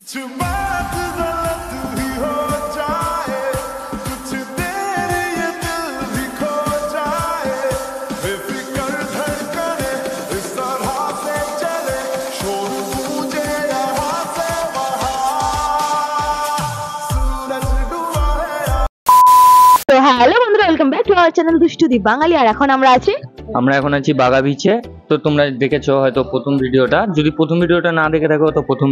Hello বন্ধুরা, welcome back to our channel Dushtudi Bangali. আর এখন আমরা আছি বাগা বিচে। তো তোমরা দেখেছো হয়তো প্রথম ভিডিওটা, যদি প্রথম ভিডিওটা না দেখে থাকো তো প্রথম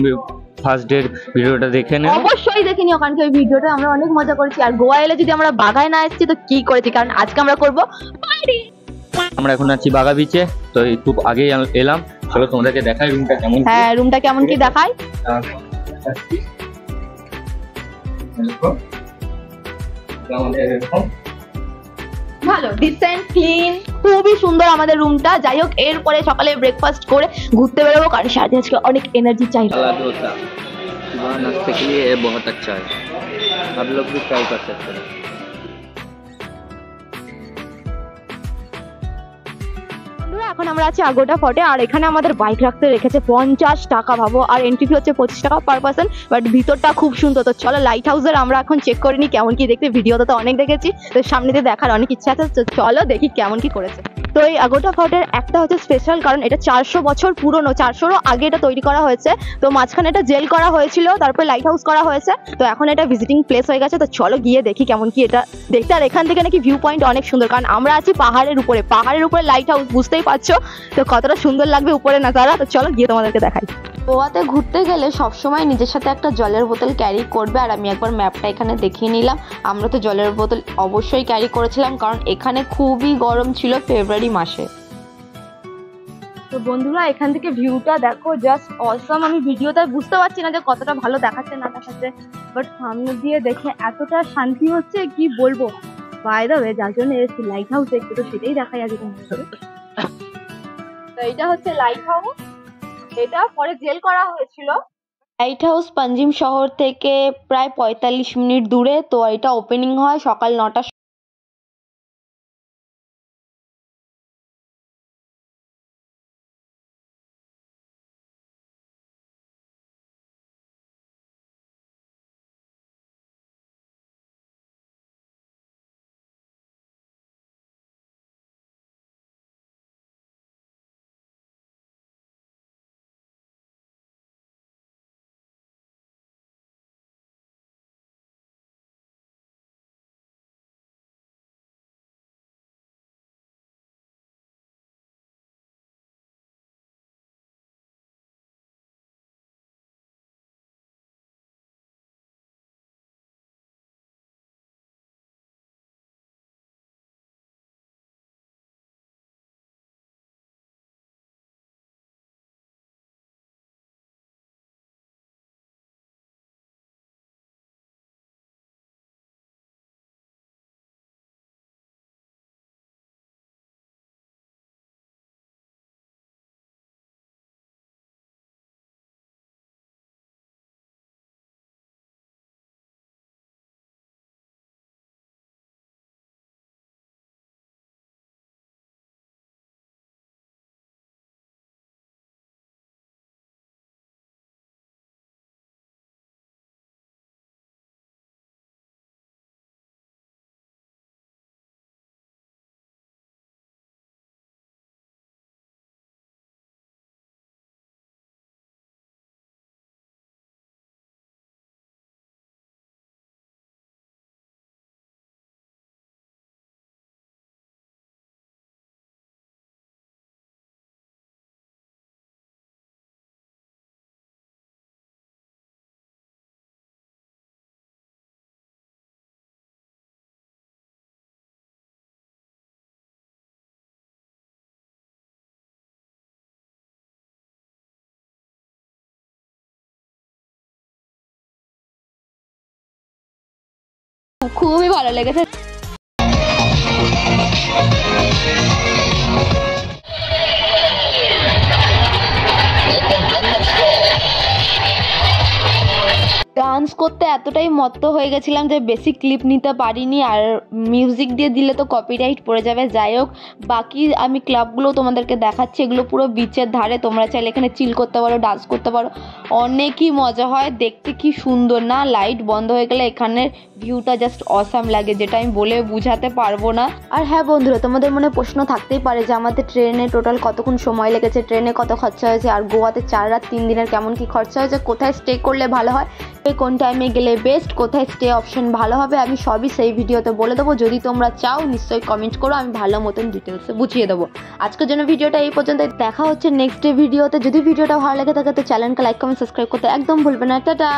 ফার্স্ট ডে ভিডিওটা দেখে নেও, অবশ্যই দেখে নিও, কারণ ওই ভিডিওটা আমরা অনেক মজা করেছি। আর গোয়া এলে যদি আমরা বাগায় না এসেছি তো কি করেছি, কারণ আজকে আমরা করব পার্টি। আমরা এখন আছি বাগা বিচে, তো একটু আগেই এলাম। চলো তোমাদেরকে দেখাই রুমটা কেমন। হ্যাঁ, রুমটা কেমন কি দেখাই। ভালো, ডিসেন্ট, ক্লিন, খুবই সুন্দর আমাদের রুমটা। যাই হোক, এরপরে সকালে ব্রেকফাস্ট করে ঘুরতে বেরোবো, কারণ সারাদিন আজকে অনেক এনার্জি চাই। सुबह नाश्ते के लिए बहुत अच्छा है, आप लोग भी ट्राई कर सकते हैं। এখন আমরা আছি আগোটা ফোর্টে, আর এখানে আমাদের বাইক রাখতে রেখেছে 50 টাকা, ভাবো। আর এন্ট্রি ফি হচ্ছে 25 টাকা পার পার্সন। বাট ভিতরটা খুব সুন্দর। তো চলো লাইট হাউসের আমরা এখন চেক করে নিই কেমন কি দেখতে। ভিডিওতে তো অনেক দেখেছি, তো সামনে দিয়ে দেখার অনেক ইচ্ছা আছে। তো চলো দেখি কেমন কি করেছে। তো এই আগোটা ফোর্টের একটা হচ্ছে স্পেশাল, কারণ এটা 400 বছর পুরনো, 400রও আগে এটা তৈরি করা হয়েছে। তো মাঝখানে এটা জেল করা হয়েছিল, তারপরে লাইট হাউস করা হয়েছে। তো এখন এটা ভিজিটিং প্লেস হয়ে গেছে। তো চলো গিয়ে দেখি কেমন কি এটা দেখতে। আর এখান থেকে নাকি ভিউ পয়েন্ট অনেক সুন্দর, কারণ আমরা আছি পাহাড়ের উপরে। পাহাড়ের উপরে লাইট হাউস, বুঝতেই পারছো তো কতটা সুন্দর লাগবে উপরে নাজারা। তো চলো গিয়ে তোমাদেরকে দেখাই। গোয়াতে ঘুরতে গেলে সবসময় নিজের সাথে একটা জলের বোতল ক্যারি করবে। আর আমি একবার ম্যাপটা এখানে দেখিয়ে নিলাম। আমরা তো জলের বোতল অবশ্যই ক্যারি করেছিলাম, কারণ এখানে খুবই গরম ছিল ফেব্রুয়ারি মাসে। তো বন্ধুরা, এখান থেকে ভিউটা দেখো, জাস্ট অসম। আমি ভিডিওতে বুঝতে পারছি না যে কতটা ভালো দেখাচ্ছে না দেখাচ্ছে, বাট সামনে দিয়ে দেখে এতটা শান্তি হচ্ছে কি বলবো। বাই দ্য ওয়ে, যার জন্য এসেছি লাইট হাউস দেখতে, তো সেটাই দেখাই আগে তোমাদের। তো এটা হচ্ছে লাইট হাউস, এটা পরে জেল করা হয়েছিল। লাইট হাউস পাঞ্জিম শহর থেকে প্রায় 45 মিনিট দূরে। তো এটা ওপেনিং হয় সকাল 9টা। খুবই ভালো লেগেছে। ডান্স করতে এতটাই মত্ত হয়ে গেছিলাম যে বেশি ক্লিপ নিতে পারিনি, আর মিউজিক দিয়ে দিলে তো কপিরাইট পড়ে যাবে। যাই হোক, বাকি আমি ক্লাবগুলো তোমাদেরকে দেখাচ্ছি। এগুলো পুরো বিচের ধারে, তোমরা চাইলে এখানে চিল করতে পারো, ডান্স করতে পারো, অনেকই মজা হয়। দেখতে কি সুন্দর না, লাইট বন্ধ হয়ে গেলে এখানের ভিউটা জাস্ট অসাম লাগে, যেটা আমি বলে বোঝাতে পারবো না। আর হ্যাঁ বন্ধুরা, তোমাদের মনে প্রশ্ন থাকতেই পারে যে আমাদের ট্রেনে টোটাল কতক্ষণ সময় লেগেছে, ট্রেনে কত খরচা হয়েছে, আর গোয়াতে 4 রাত 3 দিনের কেমন কি খরচা হয়েছে, কোথায় স্টে করলে ভালো হয়, কোন টাইমে গেলে বেস্ট, কোথায় স্টে অপশন ভালো হবে, আমি সবই সেই ভিডিওতে বলে দেবো। যদি তোমরা চাও নিশ্চয়ই কমেন্ট করো, আমি ভালো মতন ডিটেলসে বুঝিয়ে দেবো। আজকের জন্য ভিডিওটা এই পর্যন্ত, দেখা হচ্ছে নেক্সট ভিডিওতে। যদি ভিডিওটা ভালো লেগে থাকে তো চ্যানেলকে লাইক কমেন্ট সাবস্ক্রাইব করতে একদম ভুলবে না। টাটা।